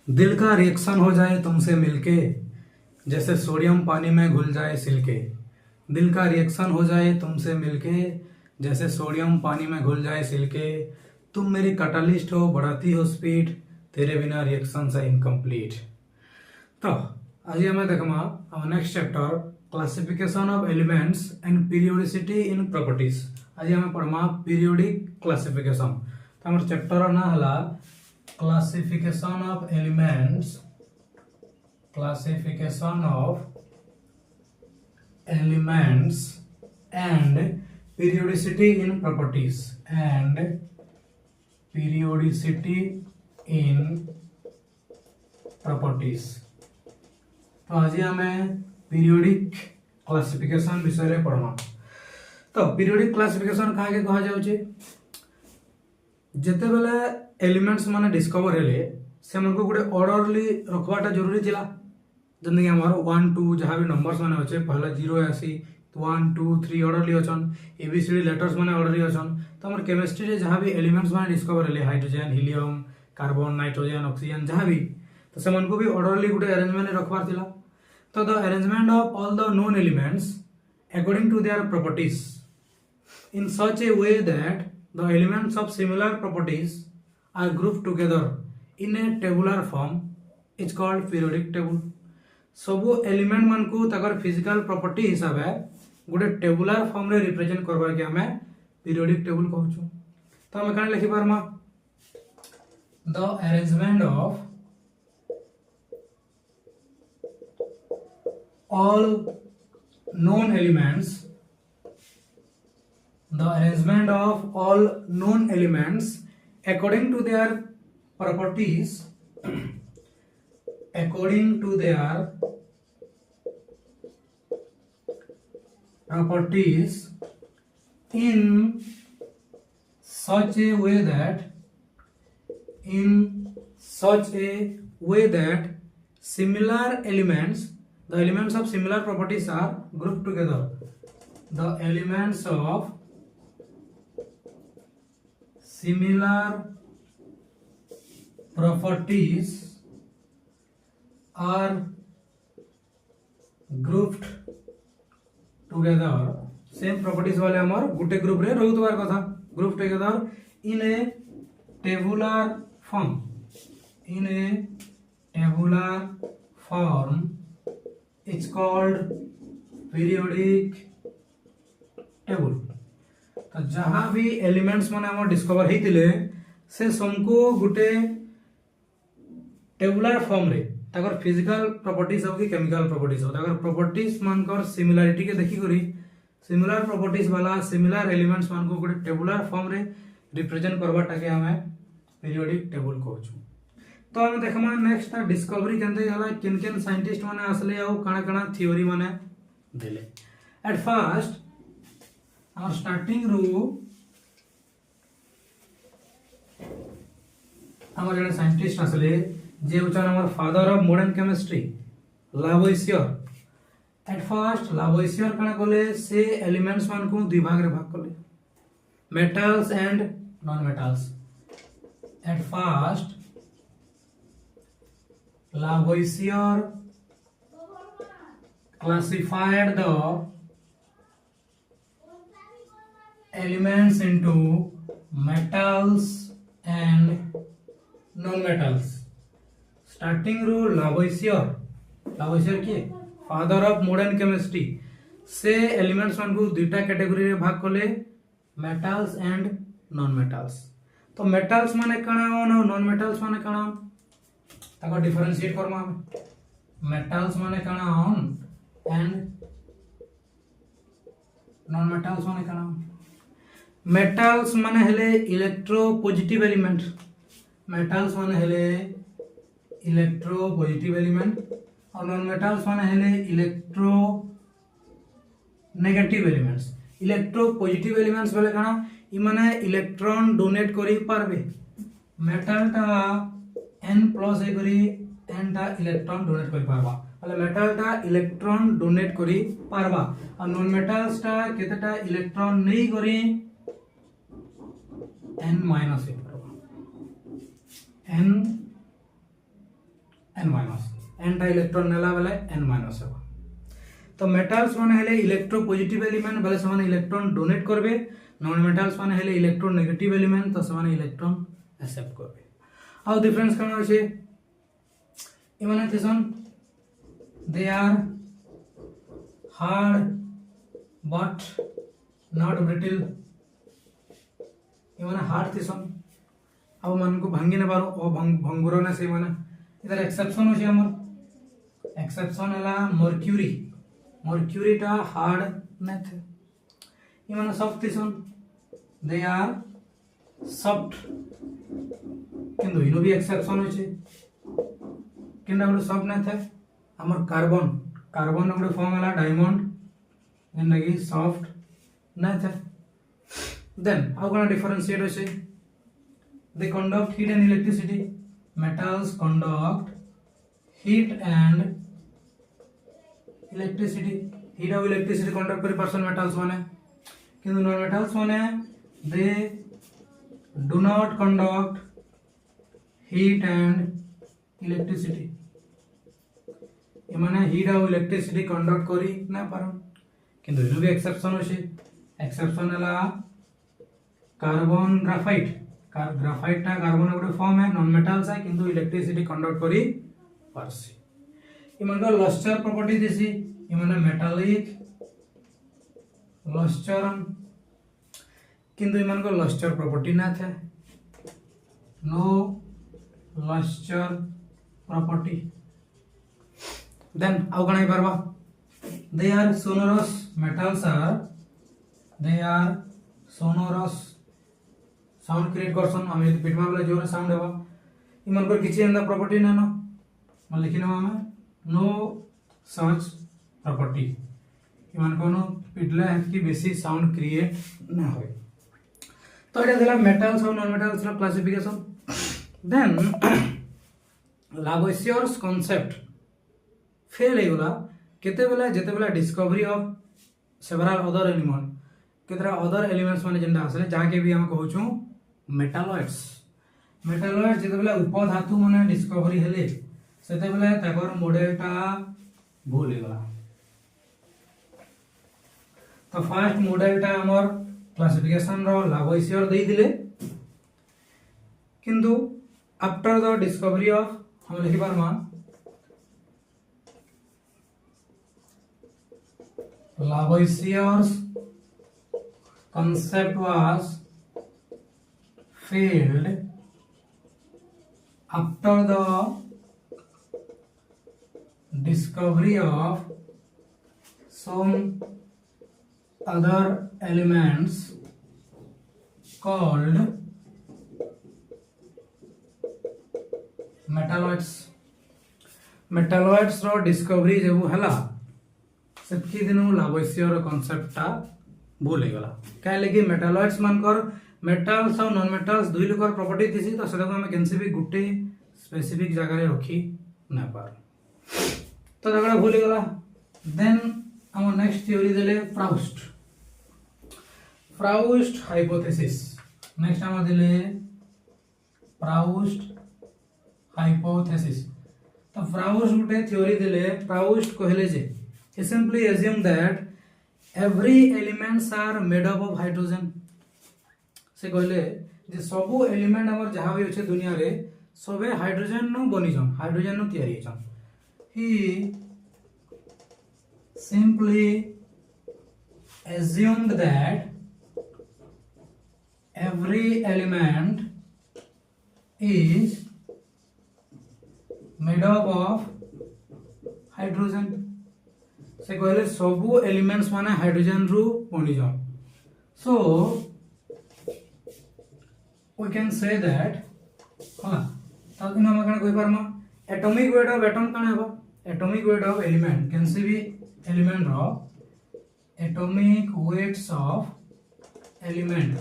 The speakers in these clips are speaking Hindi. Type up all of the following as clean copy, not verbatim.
दिल का रिएक्शन हो जाए तुमसे मिलके, जैसे सोडियम पानी में घुल जाए सिलके। दिल का रिएक्शन हो जाए तुमसे मिलके, जैसे सोडियम पानी में घुल जाए सिलके। तुम मेरी कैटालिस्ट हो, बढ़ाती हो स्पीड, तेरे बिना रिएक्शन है इनकम्प्लीट। तो आज हमें देखमा our next chapter classification of elements and periodicity in properties. आज हमें पढ़मा पीरियोडिक क्लासिफिकेशन। तो हमारे चैप्टर ना हला classification of elements, classification of elements and periodicity in properties and periodicity in properties। तो आज हमें पीरियोडिक क्लासिफिकेशन विषय पढ़मा। तो पीरियोडिक क्लासिफिकेशन कहाँ कहा जाउचे, जेते बेले एलिमेंट्स माने डिस्कवर हेले से हमको गोटे ऑर्डरली रखवाटा जरूरी थिला। जंदे हमारो 1 2 जहाँ भी नंबर्स माने अच्छे पहले 0 आसी 1 2 3 ऑर्डरली अछन, एबीसीडी लेटर्स माने ऑर्डरली अछन। तो हमर केमिस्ट्री रे जहाँ भी एलिमेंट्स माने डिस्कवर हेले hydrogen helium carbon nitrogen oxygen जहाँ भी, तो से मन को भी ऑर्डरली गोटे अरेंजमेंट रखवार थिला। तो the arrangement of all the known elements according to their properties in such a way that the elements of similar properties are grouped together in a tabular form is called periodic table। सबो एलिमेंट मन को तकर फिजिकल प्रॉपर्टी हिसाब है गोटे टेबुलर फॉर्म रे रिप्रेजेंट करबा के हमें पीरियोडिक टेबल कहूछु। तो हम कहां लिखि पारमा the arrangement of all known elements, the arrangement of all known elements according to their properties according to their properties in such a way that similar elements, the elements of similar properties are grouped together। The elements of similar properties are grouped together। Same properties वाले हमार गुटे ग्रुप रे रहउतबार कथा, group together in A tabular form, in A tabular form is called periodic table. तो जहाँ भी एलिमेंट्स माने हम डिस्कवर हेतिले से समको गुटे टेबुलर फॉर्म रे ताकर फिजिकल प्रॉपर्टीज हो कि केमिकल प्रॉपर्टीज हो, ताकर प्रॉपर्टीज मानकर सिमिलरिटी के देखि करी सिमिलर प्रॉपर्टीज वाला सिमिलर एलिमेंट्स मान को गुटे टेबुलर फॉर्म रे रिप्रेजेंट करबाटा के हमें पीरियोडिक टेबल कहूछु। तो हम देखमा नेक्स्ट डिस्कवरी केनते हला किन किन साइंटिस्ट माने असले आ काना काना थ्योरी माने देले। एट फर्स्ट our starting रू हमर जने साइंटिस्ट असले जे उचान हमर father of modern chemistry Lavoisier. At first Lavoisier काना कोले से एलिमेंट्स मान को दुई भाग रे भाग कोले, metals and non metals. At first Lavoisier classified the elements into metals and non-metals। Starting रू लावोइसियर के फादर ऑफ मॉडर्न केमिस्ट्री से एलिमेंट्स मान को दुईटा कैटेगरी रे भाग कोले, मेटल्स एंड नॉन मेटल्स। तो मेटल्स माने काना और नॉन मेटल्स माने काना ताको डिफरेंशिएट करमा हम। मेटल्स माने काना ऑन एंड नॉन मेटल्स माने काना। मेटल्स माने हेले इलेक्ट्रोपॉजिटिव एलिमेंट, मेटल्स माने हेले इलेक्ट्रोपॉजिटिव एलिमेंट और नॉन मेटल्स माने हेले electro negative elements. Electropositive elements बोले काना इ माने इलेक्ट्रॉन डोनेट करि पारबे, मेटल टा n+ ए करी n टा इलेक्ट्रॉन डोनेट करि पारबा, मतलब मेटल टा इलेक्ट्रॉन डोनेट करि पारबा और नॉन मेटल्स टा केतेटा इलेक्ट्रॉन नै करी n - 1 n n minus n टा इलेक्ट्रॉन नेला बेले n माइनस हेबो। तो मेटाल्स माने हेले इलेक्ट्रोपॉजिटिव एलिमेंट बेले से माने इलेक्ट्रॉन डोनेट करबे, नॉन मेटाल्स माने हेले इलेक्ट्रोनेगेटिव एलिमेंट तो से माने इलेक्ट्रॉन एक्सेप्ट करबे। आउ डिफरेंस कोन होचे ए माने थिसन they are hard but not brittle, ए माने हार्ड थिसन आउ मन को भांगी न पारो ओ भंगुरो ना से माने इधर एक्सेप्शन होचे हमर एक्सेप्शन हला मर्क्यूरी, मर्क्यूरी टा हार्ड न थे ए माने सॉफ्ट थिसन दे आर सॉफ्ट, किंतु इनो भी एक्सेप्शन होचे किंतु गुड सॉफ्ट न थे हमर कार्बन, कार्बन गुड फॉर्म हला डायमंड जेन लगी सॉफ्ट न थे। देन आउ कोन डिफरेंशिएट होचे they conduct heat and electricity, metals conduct heat and electricity, heat और electricity conduct करी पर्सन metals माने, किंतु non metals माने they do not conduct heat and electricity, ये माने heat और electricity conduct करी ना पारन, किंतु इनो भी एक्सेप्शन होचे, एक्सेप्शन हला कार्बन ग्राफाइट, ग्राफाइट टा कार्बन गुड फॉर्म है नॉन मेटल्स है किंतु इलेक्ट्रिसिटी कंडक्ट करी पारसी। इमन को लस्टर प्रॉपर्टी देसी, इमन मेटालिक लस्टर किंतु इमन को लस्टर प्रॉपर्टी ना थे, नो लस्टर प्रॉपर्टी। देन आउ कणाई परबा they are sonorous, metals are they are sonorous, sound create करसन हम यदि पिटमा वाला जोर साउंड हेबा इमन पर किछि एंदा प्रॉपर्टी ना नो मन लिखिनो हम नो सच प्रॉपर्टी, इमन कोनो पिटला है कि बेसी साउंड क्रिएट ना होय। तो एटा देला मेटल्स और नॉन मेटल्स रा classification. Then Lavoisier's concept fail हेगला केते बेला जेते बेला discovery of several other element, केतरा अदर एलिमेंट्स माने जेंडा आसले जाके भी हम कहूछु मेटालॉइड्स, मेटालॉइड जेते बेला उपधातु माने डिस्कवरी हेले सेते बेला ताकर मॉडलटा भूल गेला। तो फर्स्ट मॉडलटा हमर क्लासिफिकेशन रो लावोइसियर देई दिले, किंतु आफ्टर द डिस्कवरी ऑफ हम लिखि पारमा लावोइसियर्स concept was failed after the discovery of some other elements called metalloids, metalloids row discovery जब हला सेतकी दिनु लावोइसियर कांसेप्ट टा भूल गला काहे लगी मेटालॉइड्स मानकर मेटल्स और नॉन मेटल्स दुई लोकर प्रॉपर्टी थिसी तो सेटा को हम केनसी भी गुटे स्पेसिफिक जगह रे रखी ना पार, तो जगह भूल गला। देन हम नेक्स्ट थ्योरी देले प्राउस्ट, प्राउस्ट हाइपोथेसिस, नेक्स्ट हम देले प्राउस्ट हाइपोथेसिस। तो प्राउस्ट गुटे थ्योरी देले, प्राउस्ट कहले जे he simply assume that every elements are made up of hydrogen, से कहले जे सबु एलिमेंट हमर जहां भी होचे दुनिया रे सबे हाइड्रोजन नु बनी जन, हाइड्रोजन नु तैयारी जन। he simply assumed that every element is made up of hydrogen, से कहले सबु एलिमेंट्स माने हाइड्रोजन रु बनी जन। सो we can say that हाँ ताकि ना हम कने कोई पारमा एटॉमिक वेट ऑफ एटम कने हेबो, atomic weight of element can C B element रो atomic weights of element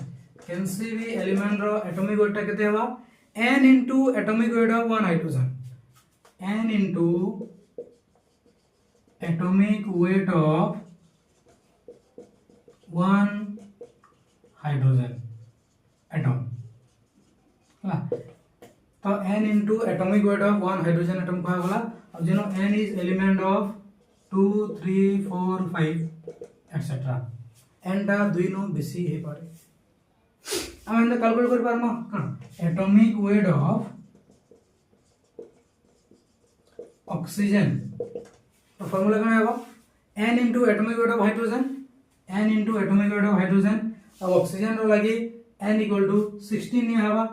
can C B element रो एटॉमिक वेट टा केते हेबा n into atomic weight of one hydrogen, n into atomic weight of one hydrogen atom, तो n into atomic weight of one hydrogen atom कहा गला और जेनो n is element of 2 3 4 5 etc n टा दुई नु बेसी हे पारे हम एंदा कैलकुलेट कर पारमा कण atomic weight of oxygen तो फार्मूला कण आबो n into atomic weight of hydrogen n into atomic weight of hydrogen अब ऑक्सीजन रो लागि n equal to 16 नि आबा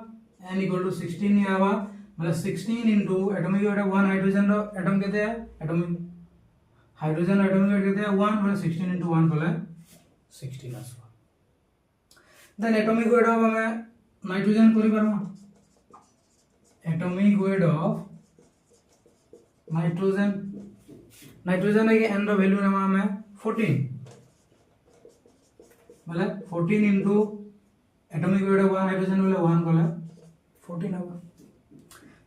n equal to 16 नि आबा मतलब 16 into atomic weight of one hydrogen रो एटम केते है atomic hydrogen atomic weight केते है 1 मतलब 16 into 1 कले 16 आसबा देन atomic weight of हमें नाइट्रोजन करि पारमा atomic weight of nitrogen nitrogen है कि n रो वैल्यू नमा हमें 14 मतलब 14 into atomic weight of one hydrogen बोले 1 बोले 14 होगा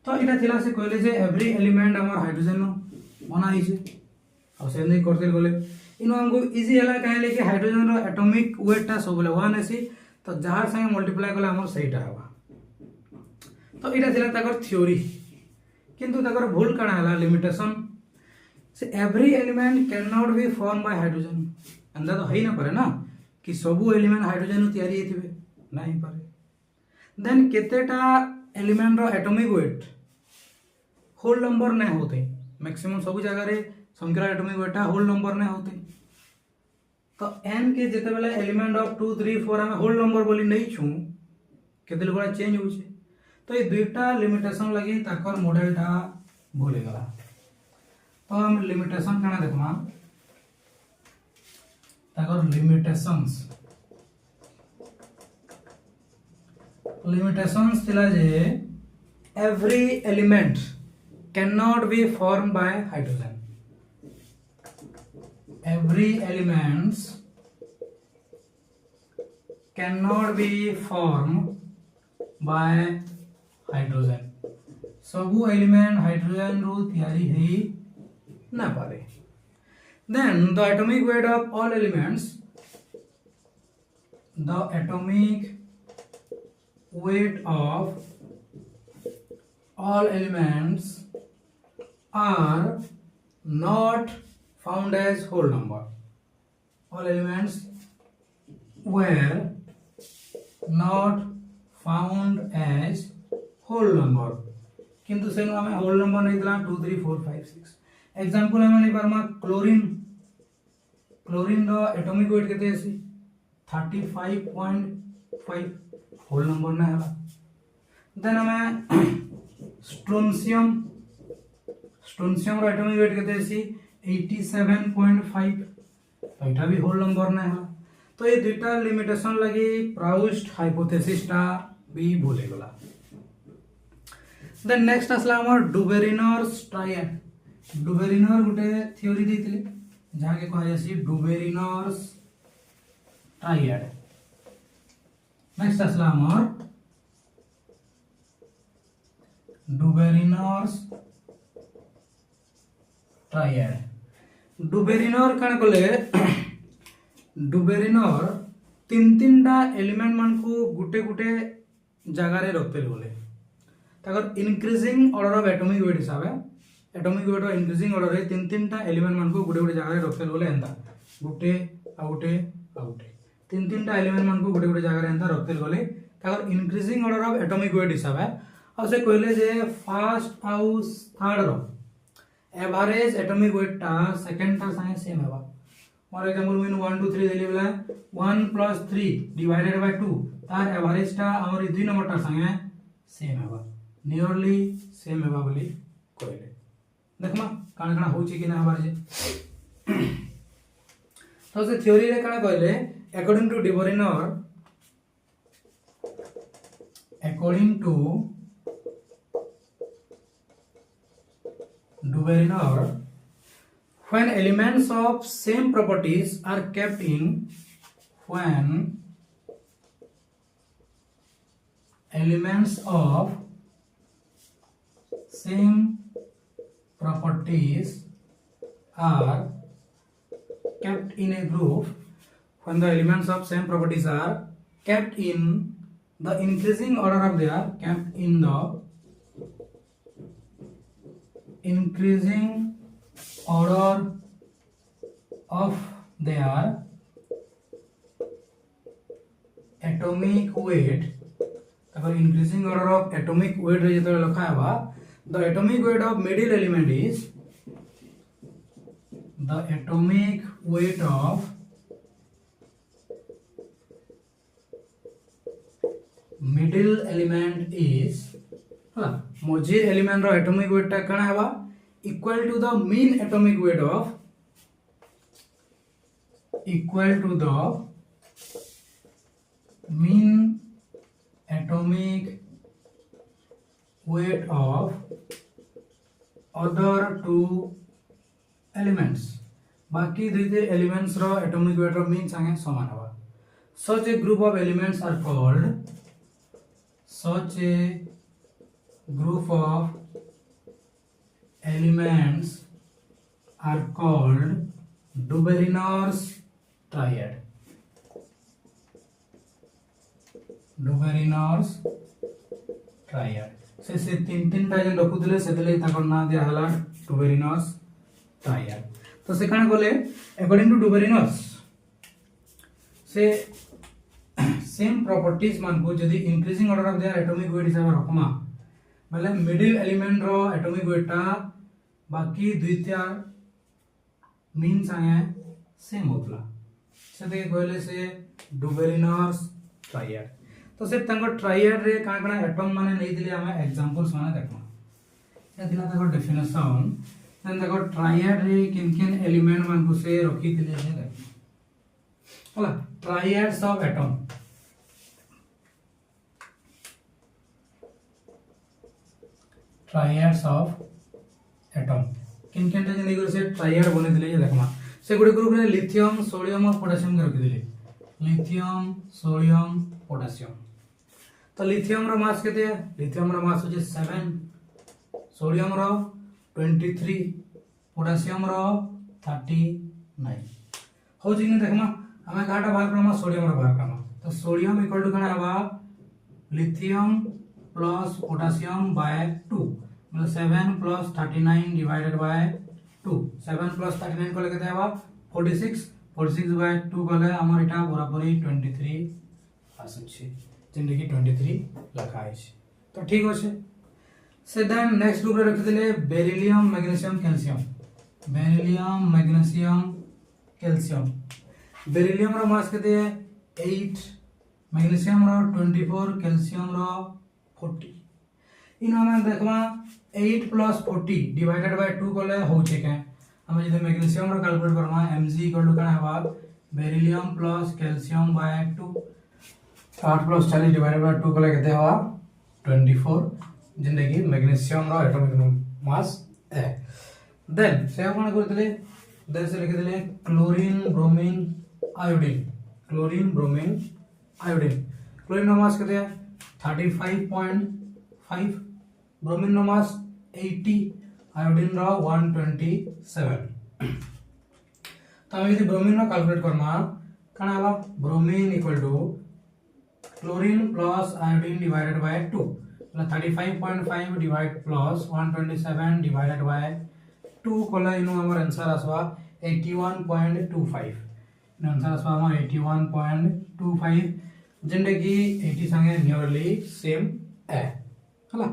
तो इटा थिला से कहले जे एवरी एलिमेंट हमर हाइड्रोजन नो बना ही छे और सेम नहीं करते गले इनो हमको इजी हला कहले कि हाइड्रोजन रो एटॉमिक वेट ता सब बोले 1 एसी तो जार संगे मल्टीप्लाई करले हमर सेटा होगा तो इटा थिला ताकर थ्योरी किंतु ताकर भूल काना हला लिमिटेशन से every element can not be form by hydrogen अंदा तो है ना पारे ना कि सबु एलिमेंट हाइड्रोजन नु तयारी हेतिबे नहीं पारे देन केतेटा एलिमेंट रो एटॉमिक वेट होल नंबर नहीं होते मैक्सिमम सब जगह रे संख्या एटॉमिक वेट होल नंबर नहीं होते तो n के जेते बेले एलिमेंट ऑफ 2 3 4 हम होल नंबर बोली नहीं छु केते लोगरा चेंज हो छे तो ये दुईटा लिमिटेशन लगी ताकर मॉडल टा भूले गला तो हम लिमिटेशन कना देखमा ताकर limitations थिला जे every element cannot be formed by hydrogen every elements cannot be formed by hydrogen सबु एलिमेंट हाइड्रोजन रो तैयारी है ना पारे then the atomic weight of all elements the atomic weight of all elements are not found as whole number all elements were not found as whole number किंतु सेनो हमें होल नंबर नहीं दिला 2 3 4 5 6 एग्जांपल हमें नहीं परमा क्लोरीन रो एटॉमिक वेट केते अछि 35.5 होल नंबर ना हला देन हमें स्ट्रोंशियम रो एटॉमिक वेट केते अछि 87.5 तो एटा भी होल नंबर ना हला तो ये दुटा लिमिटेशन लगी प्राउस्ट हाइपोथेसिस टा भी भूले गला देन नेक्स्ट असला हमर डुबेरिनर्स ट्रायड डुबेरिनर गुटे थ्योरी देथिले जहा के कहा जासी डुबेरिनर्स ट्रायड नेक्स्ट असला हमर डुबेरिनर्स ट्रायड डुबेरिनर कण कले डुबेरिनर तीन टा एलिमेंट मान को गुटे गुटे जगह रे रखते बोले ताकर increasing order of atomic weight हिसाब है atomic weight of increasing order रे तीन टा एलिमेंट मान को गुटे गुटे जगह रे रखते बोले एंदा गुटे आ गुटे तीन टा एलिमेंट मान को गुटे गुटे जगह रे एंदा रखते बोले ताकर increasing order of atomic weight हिसाब है और से कहले जे फर्स्ट आउ थर्ड रो एवरेज एटॉमिक वेट टा सेकंड टा संगे सेम हेबा फॉर एग्जांपल मीन 1 2 3 देली बेला 1 + 3 डिवाइडेड बाय 2 तार एवरेज टा हमर 2 नंबर टा संगे सेम हेबा नियरली सेम हेबा बोली कहले देखमा काना काना होची कि ना हबार जे तो से थ्योरी रे काना कहले according to Duberiner when elements of same properties are kept in elements of same properties are kept in a group when the elements of same properties are kept in the increasing order of they are kept in the increasing order of their atomic weight, अगर increasing order of atomic weight रे जो लिखा है the atomic weight of middle element is the atomic weight of middle element is मझी एलिमेंट रो एटॉमिक वेट टा कणा हवा equal to the mean atomic weight of equal to the mean atomic weight of other two elements. बाकी दुईटे elements रो atomic weight रो mean संगे समान हवा. Such a group of elements are called Duberin's triad. Duberin's triad. से तीन टाइजन रखुले से ना दिया हला Duberin's triad. तो से कण बोले अकॉर्डिंग टू Duberin's से सेम प्रॉपर्टीज मान को यदि increasing order of their atomic weight हिसाब रखमा मतलब मिडिल एलिमेंट रो एटॉमिक वेट टा बाकी द्वितीय मीन संगे सेम होतला से देखे कहले से Duberin's triad. तो से तंग ट्रायड रे काण काण एटम माने नै दिले हम एग्जांपल्स माने देखमा ए दिला तक डेफिनेशन देन देखो ट्रायड रे किन किन एलिमेंट मान को से रखी दिले है देखो हला triads of atom triads of atom किन किन रे नै से ट्रायड बने दिले देखमा से गुडे ग्रुप रे लिथियम सोडियम और पोटेशियम के रखी दिले लिथियम सोडियम पोटेशियम. तो लिथियम रो मास केते है लिथियम रो मास होजे 7 सोडियम रो 23 पोटेशियम रो 39 हो जिने देखमा हमें काटा भाग रमा सोडियम रो भाग रमा तो सोडियम इक्वल टू कना हवा लिथियम प्लस पोटेशियम बाय 2 मतलब 7 प्लस 39 डिवाइडेड बाय 2 7 प्लस 39 को केते हवा 46 बाय 2 गले हमर इटा बराबर 23 आसछि जिंदे की 23 लिखा है. तो ठीक होछे से देन नेक्स्ट ग्रुप रे रखि दिले बेरिलियम मैग्नीशियम कैल्शियम बेरिलियम रो मास केते 8 मैग्नीशियम रो 24 कैल्शियम रो 40 इन हम देखमा 8 प्लस 40 डिवाइडेड बाय 2 कोले होचे के हम जदि मैग्नीशियम रो कैलकुलेट करमा Mg इक्वल टू कना हवा beryllium plus calcium by 2 8 plus 40 divided by 2 कोले केते हवा 24 जिंदगी मैग्नीशियम रो एटॉमिक मास है. देन से आपण करतले देन से लिख दिले क्लोरीन ब्रोमीन आयोडीन क्लोरीन रो मास केते 35.5 ब्रोमीन रो मास 80 आयोडीन रो 127. तो हम यदि ब्रोमीन रो कैलकुलेट करमा कना हवा bromine equal to chlorine plus iodine divided by 2 मतलब 35.5 डिवाइड प्लस 127 डिवाइडेड बाय 2 कोला इनो हमर आंसर आसवा 81.25 इन आंसर आसवा हमर 81.25 जिंदे की 80 संगे नियरली सेम है हला.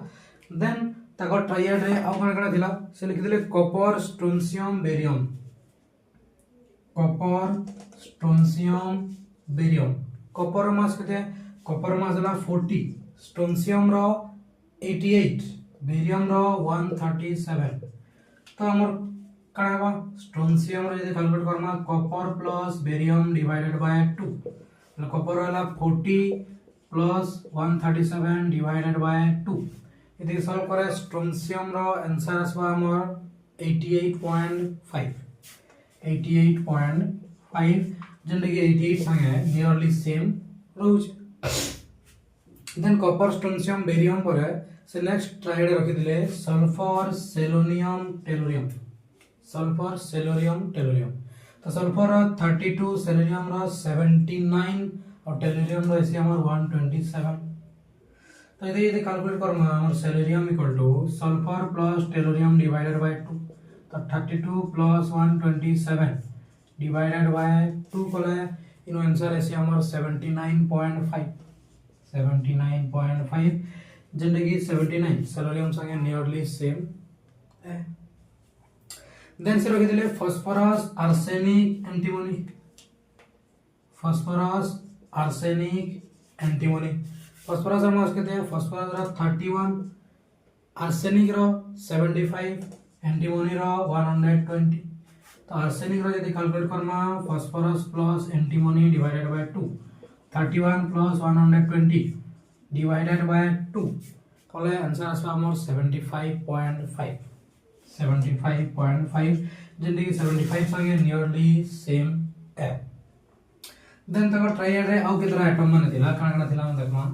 देन ताको ट्रायड रे आ कोन करा दिला से लिख दिले कॉपर स्ट्रोंसियम बेरियम कॉपर मास केते कॉपर मास ला 40 स्ट्रोंसियम रो 88 बेरियम रो 137. तो हमर कणावा स्ट्रोंसियम रो यदि कैलकुलेट करना copper plus barium divided by 2 मतलब कॉपर वाला 40 प्लस 137 डिवाइडेड बाय 2 यदि सॉल्व करे स्ट्रोंसियम रो आंसर आसवा हमर 88.5 जिंदगी 88 संगे नियरली सेम रोज. देन कॉपर स्ट्रोंसियम बेरियम पर से नेक्स्ट ट्रायड रखि दिले सल्फर सेलोनियम टेलोरियम तो सल्फर 32 सेलेनियम रो 79 और टेलोरियम रो ऐसे हमर 127. तो ये कैलकुलेट करमा हमर selenium equal to sulphur plus tellurium divided by 2 तो 32 प्लस 127 डिवाइडेड बाय 2 कले इनो आंसर ऐसे हमर 79.5 जेंडे की 79 सेलेरियम संगे नियरली सेम है। देन से रखि दिले phosphorus arsenic antimony phosphorus arsenic antimony phosphorus हम मास कहते हैं फास्फोरस रा 31 आर्सेनिक रा 75 एंटीमोनी रा 120 तो आर्सेनिक रा यदि calculate Karma phosphorus plus antimony divided by 2 31 plus 120 divided by 2 कले आंसर आसबा हमर 75.5 जेंडे की 75 संगे नियरली सेम है। देन तक ट्राइएड रे आउ केतरा एटम माने थिला काना थिला हम देखमा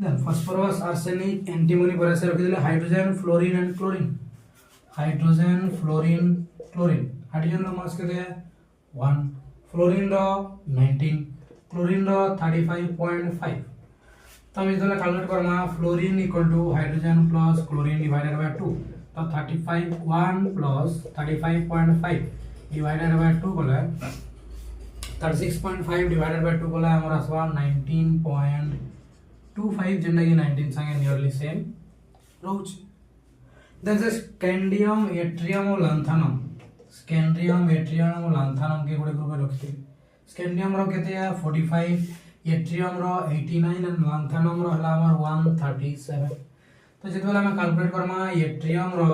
देन फास्फोरस आर्सेनिक एंटीमोनी पर से रखि दिले hydrogen fluorine and chlorine hydrogen fluorine chlorine hydrogen रो मास केते 1 फ्लोरीन रो 19 क्लोरीन रो 35.5 तो हम इधर कैलकुलेट करमा fluorine equal to hydrogen plus chlorine divided by 2 तो 35 1 प्लस 35.5 डिवाइडेड बाय 2 बोले 36.5 डिवाइडेड बाय 2 बोले हमरा आसवा 19.25 जेंडा की 19 संगे नियरली सेम रोच। देन से स्कैंडियम एट्रियम और लैंथेनम के गुडे ग्रुप में रखते स्कैंडियम रो केते 45 एट्रियम रो 89 एंड लैंथेनम रो हला हमर 137 तो जेतबेला हम कैलकुलेट करमा एट्रियम रो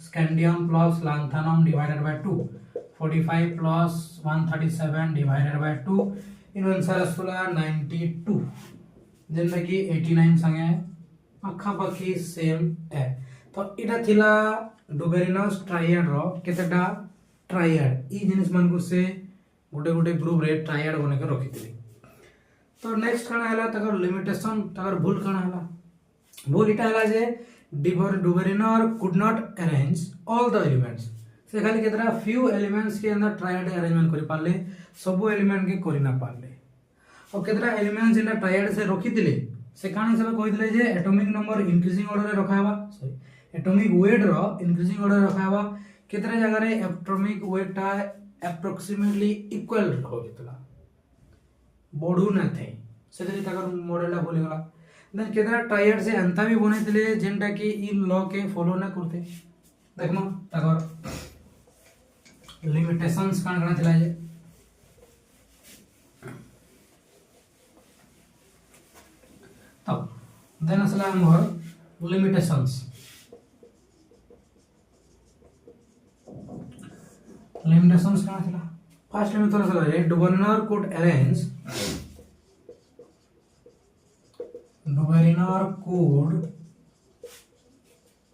scandium plus lanthanum divided by 2 45 plus 137 divided by 2 इन आंसर आसला 92 जेनमे की 89 संगे पाखा पाखी सेम है। तो इटा थिला डुबेरिनस ट्राइएड रो केतेटा ट्राइएड ई जिनिस मन को से गोटे गोटे ग्रुप रे ट्राइएड बने के रखितली। तो नेक्स्ट काना हला तकर लिमिटेशन तकर भूल काना हला भूल इटा हला जे Dobereiner could not arrange all the elements से खाली केतरा फ्यू एलिमेंट्स के अंदर ट्राइएड अरेंजमेंट करि पाले सब एलिमेंट के करि ना पाले और केतरा एलिमेंट्स जेना ट्राइएड से रखि दिले से कानी सब कहि दिले जे एटॉमिक नंबर इंक्रीजिंग ऑर्डर रे रखाबा सॉरी एटॉमिक वेट रो इंक्रीजिंग ऑर्डर रखाबा केतरा जगह रे एटॉमिक वेट ता अप्रोक्सीमेटली इक्वल हो जेतला बडू ना थे सेतरी तकर मॉडल ला बोली गला देन केतरा ट्राइएड से अंता भी बने दिले जेंटा कि इन लॉ के फॉलो ना करते देखमा तकर लिमिटेशंस कान कान थिला जे तब देन असला हमर लिमिटेशंस कान थिला फर्स्ट में तो असला जे Dobereiner could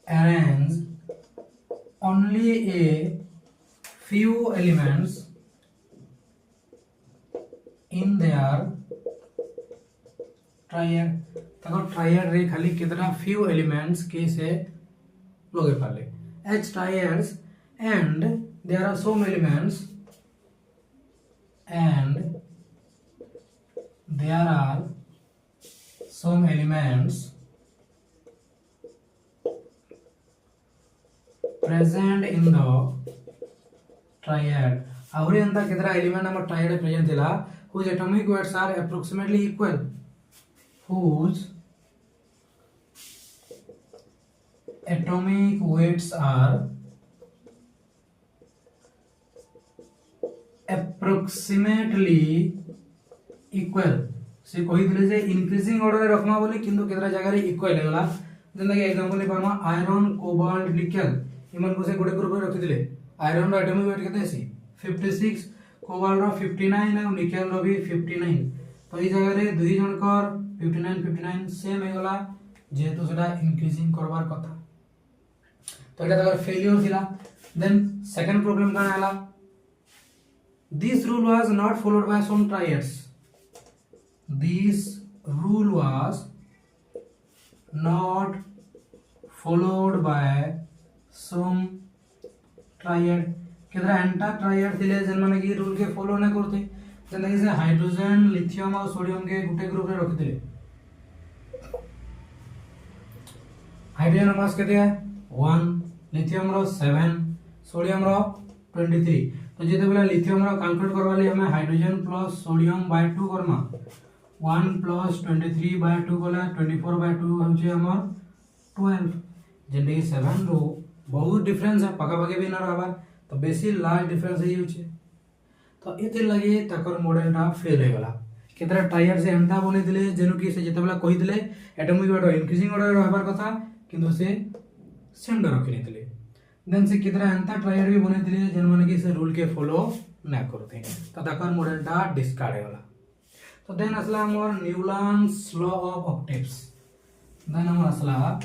arrange only a few elements in their triad तको ट्राइएड रे खाली कितना few elements के से लोगे पाले H triads and there are some elements present in the triad ahuri anta ketara element our triad present thila whose atomic weights are approximately equal whose atomic weights are approximately equal से कहि दिले जे इंक्रीजिंग ऑर्डर रे रखमा बोले किंतु केतरा जगह रे इक्वल हेला जेंदा के एग्जांपल ले परमा आयरन कोबाल्ट निकेल इमन को से गोटे ग्रुप रे रखि दिले आयरन रो एटॉमिक वेट केते सी 56 कोबाल्ट रो 59 और निकेल रो भी 59 तो ई जगह रे दुई जन कर 59 सेम हे गला जेतु सेटा इंक्रीजिंग करबार कथा तो एटा तकर फेलियर थिला देन सेकंड प्रॉब्लम काना हला this rule was not followed by some triads this rule was not followed by some triad केदरा एंटा ट्राइएड थिले जन माने की रूल के फॉलो ना करते जेंदा कि से हाइड्रोजन लिथियम और सोडियम के गुटे ग्रुप रे रखिथिले हाइड्रोजन रो मास केते है 1 लिथियम रो 7 सोडियम रो 23 तो जेते बेला लिथियम रो कैलकुलेट करबा ले हमें हाइड्रोजन प्लस सोडियम बाय 2 करना 1 प्लस 23 बाय 2 बोला 24 बाय 2 होचे हमर 12 जेंदा कि 7 रो बहुत डिफरेंस है पका पके भी ना रहबा तो बेसी लार्ज डिफरेंस है होचे तो एते लगे तकर मॉडलटा फेल हो गला केतरा टायर से एंता बने दिले जेनु कि से जेते बेला कहि दिले एटॉमिक ऑर्डर इंक्रीजिंग ऑर्डर रहबार कथा किंतु से सेम रखि नेतिले देन से केतरा एंता टायर भी बने दिले जेन माने कि से रूल के फॉलो ना करते तो तकर मॉडलटा डिस्कार्ड हो गला तो देन असला हमर Newlands law of octaves then हमर असला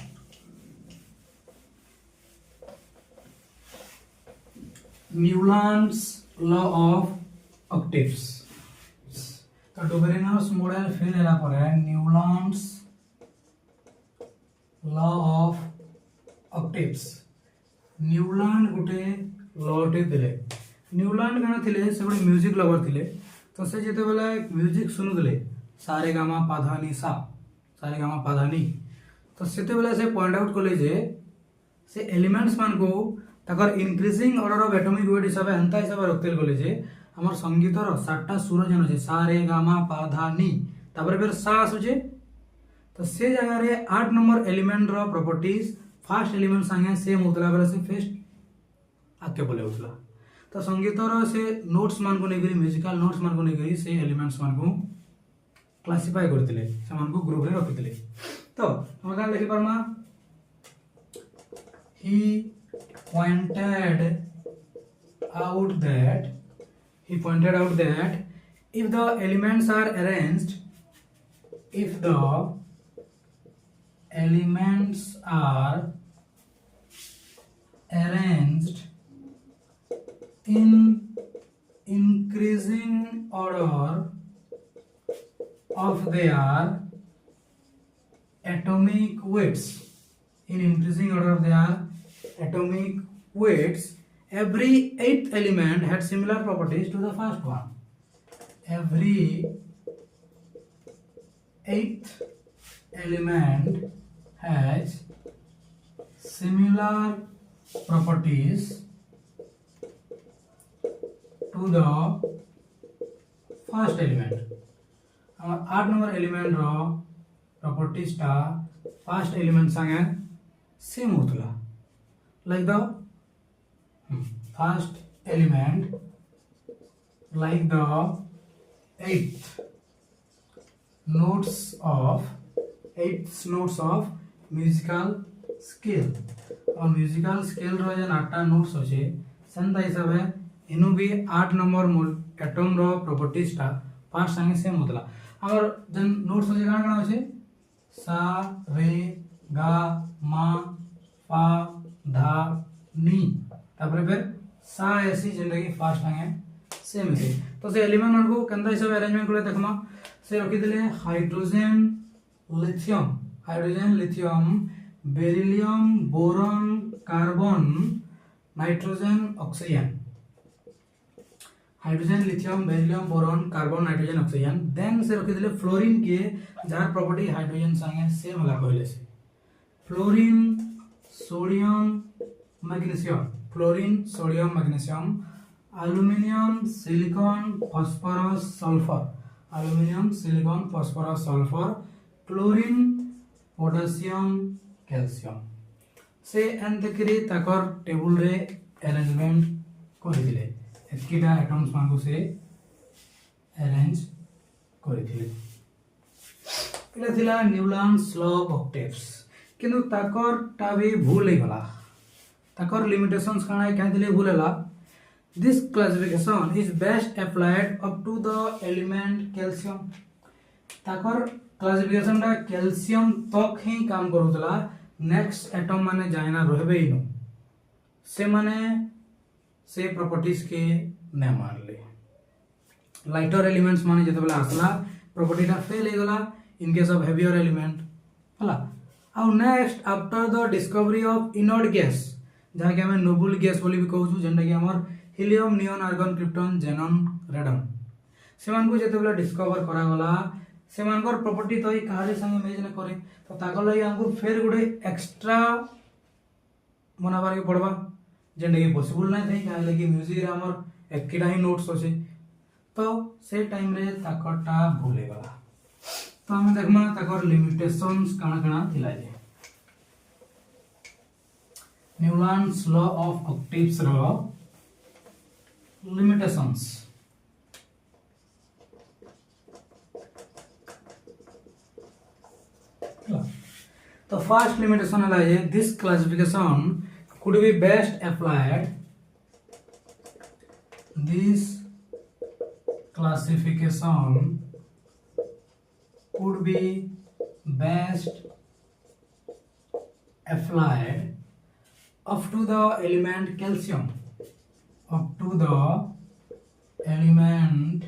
न्यूलैंड्स लॉ ऑफ ऑक्टेव्स तो डोबेरिनस मॉडल फेल होला परे Newlands law of octaves Newland गुटे लॉटे दिले न्यूलैंड कना थिले से गुटे म्यूजिक लवर थिले तो से जेते बेला म्यूजिक सुनु दिले सारे गामा पाधा नी सा सारे गामा पाधा नी तो सेते बेला से पॉइंट आउट करले जे से एलिमेंट्स मान को तकर increasing order of atomic weight हिसाब एंता हिसाब रखतेल गले जे हमर संगीतर सातटा सुर जन जे सा रे गा मा पा धा नी तापर फिर सा आसुजे तो से जगह रे 8 नंबर एलिमेंट रो प्रॉपर्टीज फर्स्ट एलिमेंट संगे सेम होतला बेला से फर्स्ट आके बोले उतला तो संगीतर से नोट्स मान को नेगरी म्यूजिकल नोट्स मान को नेगरी से एलिमेंट्स मान को क्लासिफाई करथिले से मान को ग्रुप रे रखिथिले तो हम का लिखि परमा he pointed out that if the elements are arranged in increasing order of their atomic weights every eighth element had similar properties to the first one. Every eighth element has similar properties to the first element. our 8 number element ro properties ta first element sange same hotula like the first element like the eighth notes of musical scale और म्यूजिकल स्केल रो जन 8टा नोट्स होचे संता हिसाबे इनु भी 8 नंबर एटम रो प्रॉपर्टीज ता पांच संगे सेम होतला और जन नोट्स होचे काना काना होचे सा रे गा मा पा धा नी तापर फिर सा ऐसी जिंदगी फास्ट संगे सेम है तो से एलिमेंट मान को कंदा हिसाब अरेंजमेंट को देखमा से रखि दिले hydrogen lithium beryllium boron carbon nitrogen oxygen hydrogen lithium beryllium boron carbon nitrogen oxygen then से रखि दिले फ्लोरीन के जार प्रॉपर्टी हाइड्रोजन संगे सेम होला कहले से fluorine sodium magnesium aluminium silicon phosphorus sulphur chlorine potassium calcium से एंतकरी ताकर टेबल रे अरेंजमेंट करि दिले एतकीटा एटम्स मानकु से अरेंज करि दिले एला थिला न्यूलैंड्स लॉ ऑफ ऑक्टेव्स किंतु ताकर टा भी भूल हे गला ताकर लिमिटेशंस काना है कहथिले भूल होला this classification is best applied up to the element calcium ताकर क्लासिफिकेशन टा कैल्शियम तक ही काम करूतला नेक्स्ट एटम माने जायना रहबे इनो से माने से प्रॉपर्टीज के न मान ले लाइटर एलिमेंट्स माने जते बेला आसला प्रॉपर्टी टा फेल हे गला in case of heavier element हला आउ next after the discovery of inert gas जहा के हमें नोबल गैस बोली भी कहू छु जेंटा कि हमर हीलियम नियॉन आर्गन क्रिप्टन जेनन रेडन सेमान को जेतेबेला डिस्कवर करा गला सेमानकर प्रॉपर्टी तो कहारी संगे मैच न करे तो ताकर लागि हमको फिर गुडे एक्स्ट्रा बनाबार के पड़बा जेंडा कि पॉसिबल नहीं थई काहे लागि म्यूजिक रे हमर एकटा ही नोट्स होचे तो से टाइम रे ताकरटा भूले गला तो हमें देखमा ताकर लिमिटेशंस काना काना थिला जे न्यूटन्स लॉ ऑफ ऑक्टेव्स रो लिमिटेशंस तो फर्स्ट लिमिटेशन है this classification could be best applied this classification could be best applied up to the element calcium up to the element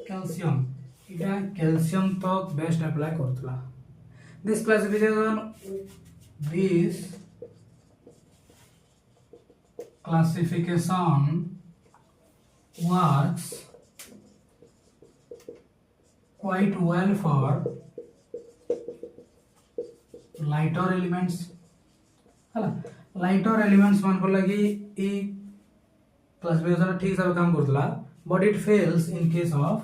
calcium इटा calcium तक best apply Kartala this classification works quite well for lighter elements हला लाइटर एलिमेंट्स मान को लगी ई क्लासिफिकेशन ठीक से काम Kartala but it fails in case of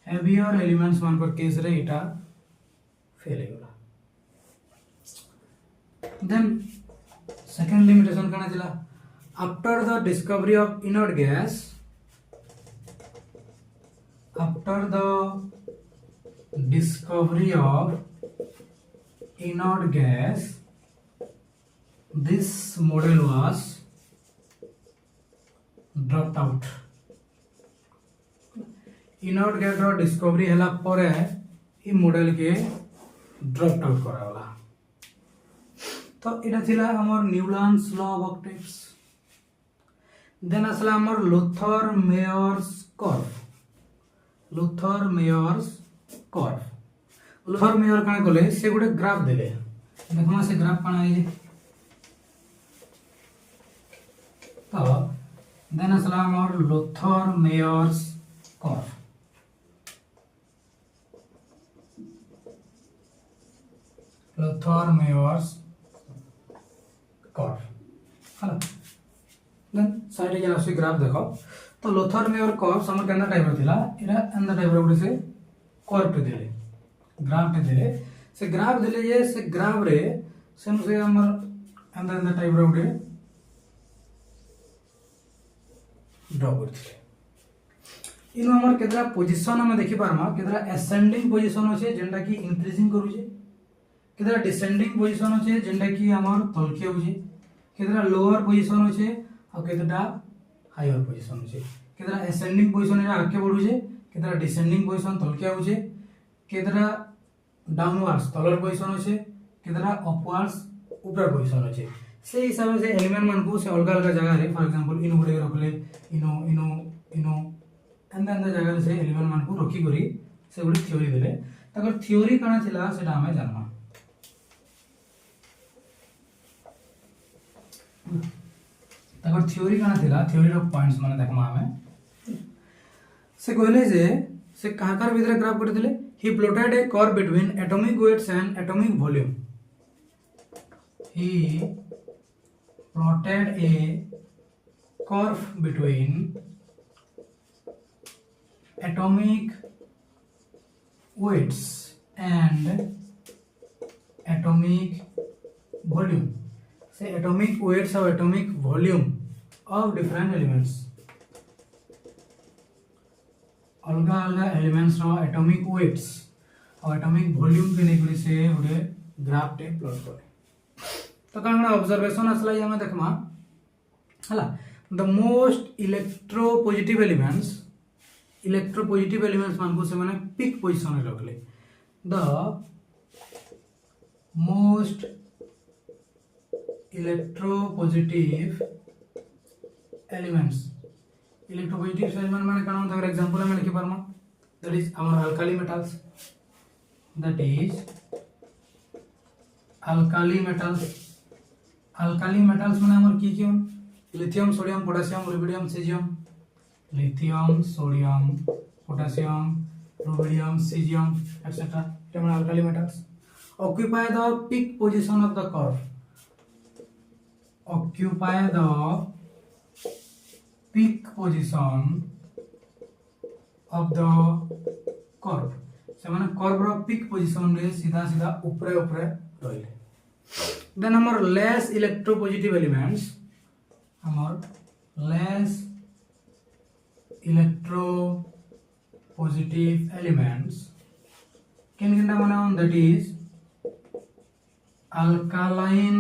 heavier elements मान पर केस रे इटा फेल होगा देन सेकंड लिमिटेशन काना दिला after the discovery of inert gas this model was dropped out inert gas रो डिस्कवरी हला परे ई मॉडल के ड्रॉप आउट करावला तो इटा थिला हमर Newton's law of octaves then असला हमर Luther Meyer's curve Luther Meyer काना कोले से गुडे ग्राफ देले देखमा से ग्राफ काना है तो देन असला हमर Luther Meyer's curve Luther-Mayer's curve हला देन साइड रे जरा से ग्राफ देखो तो Luther-Mayer कर्व हमर केना टाइप रो थिला एरा एंदा टाइप रो से कर्व पे देले ग्राफ पे देले से ग्राफ देले जे से ग्राफ रे से हमर एंदा टाइप रो ड्रॉ करथिले इनो हमर केतरा पोजीशन हम देखि पारमा केतरा असेंडिंग पोजीशन होचे जेंडा की इंक्रीजिंग करूचे केतरा डिसेंडिंग पोजीशन होचे जेंडा की हमर तलके होचे केतरा लोअर पोजीशन होचे और केतरा हायर पोजीशन होचे केतरा असेंडिंग पोजीशन रे आगे बढ़ुचे केतरा डिसेंडिंग पोजीशन तलके होचे केतरा डाउनवर्ड्स तलर पोजीशन होचे केतरा अपवर्ड्स ऊपर पोजीशन होचे से हिसाब से एलिमेंट मान को से अलग अलग जगह रे फॉर एग्जांपल इनो गुडे रखले इनो एंदा जगह से एलिमेंट मान को रखी करी से गुडी थ्योरी देले तकर थ्योरी काना थिला सेटा हमें जानना तकर थ्योरी काना थिला थ्योरी ऑफ पॉइंट्स माने देखमा हमें से कहले जे से काहाकार भीतर ग्राफ कर दिले he plotted a curve between atomic weights and atomic volume he plotted a curve between atomic weights and atomic volume say atomic weights or atomic volume of different elements अलग अलग एलिमेंट्स रो एटॉमिक वेट्स और एटॉमिक वॉल्यूम के नेगुरी से उडे ग्राफ टे प्लॉट करे तो काना ऑब्जर्वेशन असला ये हमें देखमा हला द मोस्ट इलेक्ट्रोपॉजिटिव एलिमेंट्स मान को से माने पिक पोजीशन रे रखले the most electropositive elements element माने काना फॉर एग्जांपल हम लिखि पारमा that is our alkali metals that is alkali metals माने हमर की कियन lithium sodium potassium rubidium caesium lithium sodium potassium rubidium caesium etcetera এটা মানে alkali metals occupy the peak position of the curve occupy the peak position of the curve ସେମାନେ कर्व ର peak position रे सीधा सीधा ऊपर ऊपर रहले then हमर less electropositive elements हमर less electropositive elements can get one that is alkaline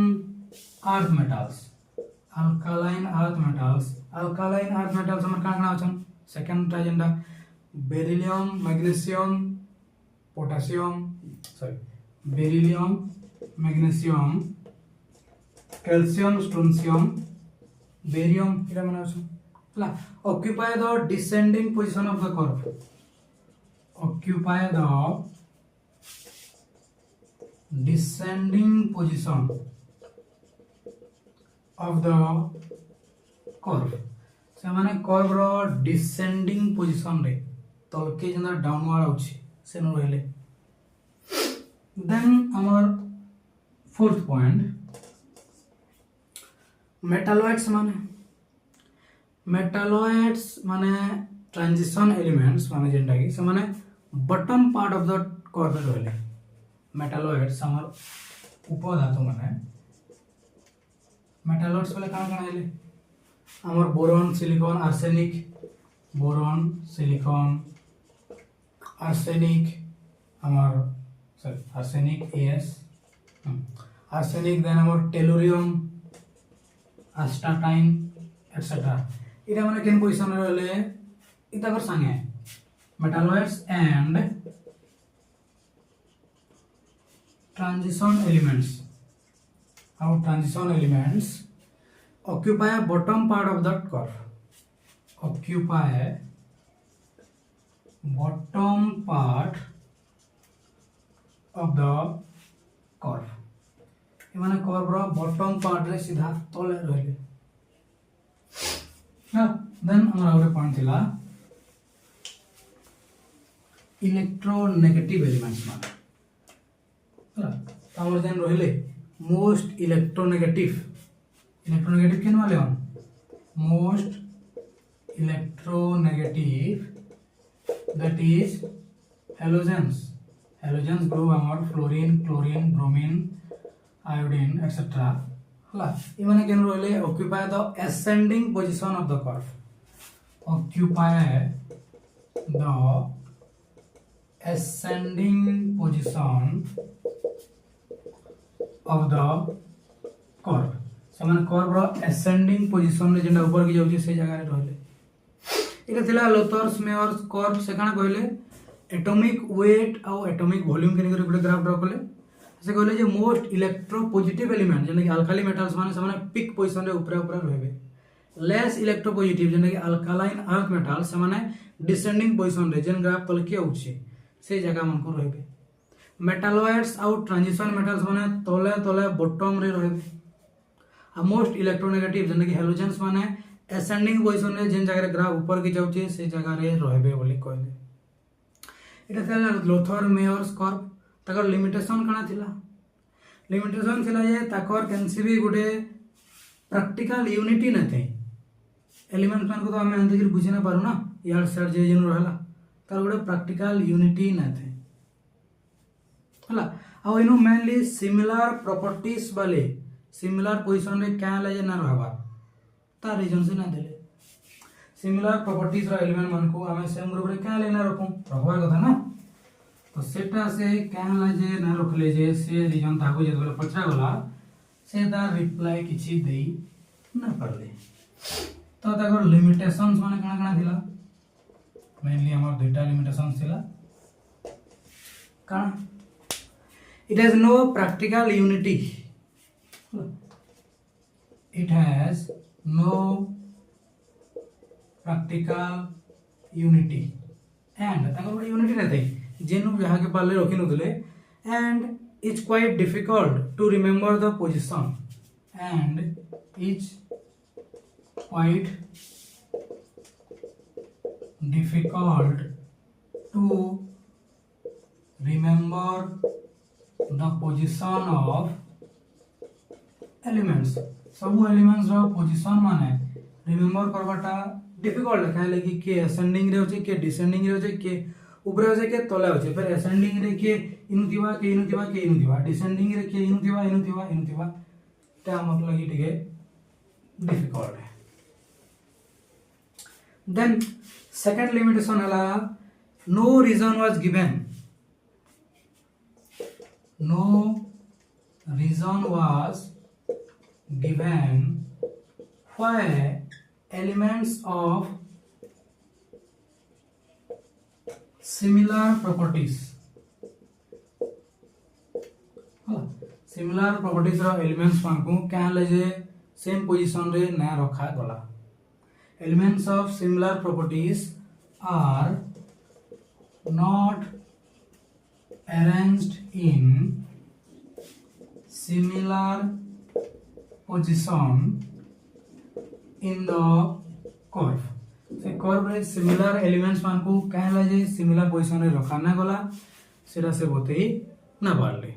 earth metals हमर काना होचन सेकंड एजेंडा beryllium magnesium potassium beryllium magnesium calcium strontium barium इरा माने होचन हला occupy the descending position of the curve occupy the descending position of the curve ସେମାନେ कर्व रो डिसेंडिंग पोजीशन रे तलके जेना डाउनवर्ड आउची सेनो रहले देन हमर फोर्थ पॉइंट मेटालॉइड्स माने ट्रांजिशन एलिमेंट्स माने जेंटा कि से माने bottom part of the curve रहले मेटालॉइड्स हमर उपधातु माने मेटालॉइड्स वाले काना काना हेले हमर बोरॉन सिलिकॉन आर्सेनिक हमर आर्सेनिक एस आर्सेनिक देन हमर टेलुरियम एस्टाटाइन एटसेट्रा इटा माने केन पोजीशन रहले इता कर संगे metalloids and transition elements occupy bottom part of the curve माने कर्व रो बॉटम पार्ट रे सीधा तले रहले ना देन हमरा आउटे पॉइंट थिला इलेक्ट्रोनेगेटिव एलिमेंट्स माने हमर जन रहले मोस्ट इलेक्ट्रोनेगेटिव केन वाले हन most electronegative that is halogens group हमर fluorine chlorine bromine iodine etcetera हला इ माने केन रहले occupy the ascending position of the curve of the curve समान कर्व रो असेंडिंग पोजीशन रे जेंडा ऊपर की जाउची से जगह रे रहले इटा थिला लोथर्स मेयर्स कर्व से काना कहले एटॉमिक वेट और एटॉमिक वॉल्यूम के निकर गुटे ग्राफ ड्रा करले से कहले जे मोस्ट इलेक्ट्रोपॉजिटिव एलिमेंट जेने कि अल्काली मेटल्स माने समान पिक पोजीशन रे ऊपर ऊपर रहबे लेस इलेक्ट्रोपॉजिटिव जेने कि अल्कालाइन अर्थ मेटल्स समान डिसेंडिंग पोजीशन रे जेन ग्राफ तल के आउची से जगह मन को रहबे मेटालॉइड्स और ट्रांजिशन मेटल्स माने तले तले बॉटम रे रहबे आ मोस्ट इलेक्ट्रोनेगेटिव जने कि हैलोजेंस माने असेंडिंग पोजीशन रे जेन जगह रे ग्राफ ऊपर की जाउची से जगह रे रहबे बोली कहले इटा तले लोथर मेयर्स कर्व तकर लिमिटेशन काना थिला जे तकर कैंसी भी गुटे प्रैक्टिकल यूनिटी नथे एलिमेंट मान को तो हमें अंत बुझी ना पारू ना यार सर जे जेन रहला तार गुटे प्रैक्टिकल यूनिटी नथे हला आ इनो मेनली सिमिलर प्रॉपर्टीज वाले सिमिलर पोजीशन रे क्या ले ना रहबा ता रीजन से ना देले सिमिलर प्रॉपर्टीज रो एलिमेंट मान को हमें सेम ग्रुप रे क्या लेना रखूं रखबार कथा ना तो सेटा से क्या जे ना रखले जे से रीजन ताको जे बोले पछरा गला से दा रिप्लाई किछि देई ना परले तो ताकर लिमिटेशंस माने काना काना थिला मेनली हमर दुटा लिमिटेशंस थिला काना it has no practical unity and ताको यूनिटी रहते जेनु जहां के पाले रखि नथले and it's quite difficult to remember the position and is quite difficult to remember the position of elements. सब एलिमेंट्स रो पोजीशन माने रिमेंबर करबाटा डिफिकल्ट काहे लगी के असेंडिंग रे होचे के डिसेंडिंग रे होचे के ऊपर होचे के तले होचे फिर असेंडिंग रे के इनु दिवा के इनु दिवा के इनु दिवा डिसेंडिंग रे के इनु दिवा इनु दिवा इनु दिवा ता हमक लगी टिके डिफिकल्ट है. देन सेकंड लिमिटेशन हला no reason was given. No reason was given why elements of similar properties similar properties row elements मानकु क्या लजे सेम पोजीशन रे ना रखा गला. elements of similar properties are not arranged in similar position in the curve. से कर्व रे सिमिलर एलिमेंट्स मान को कहला जे सिमिलर पोजीशन रे रखा ना गला सेटा से बतई ना पारले.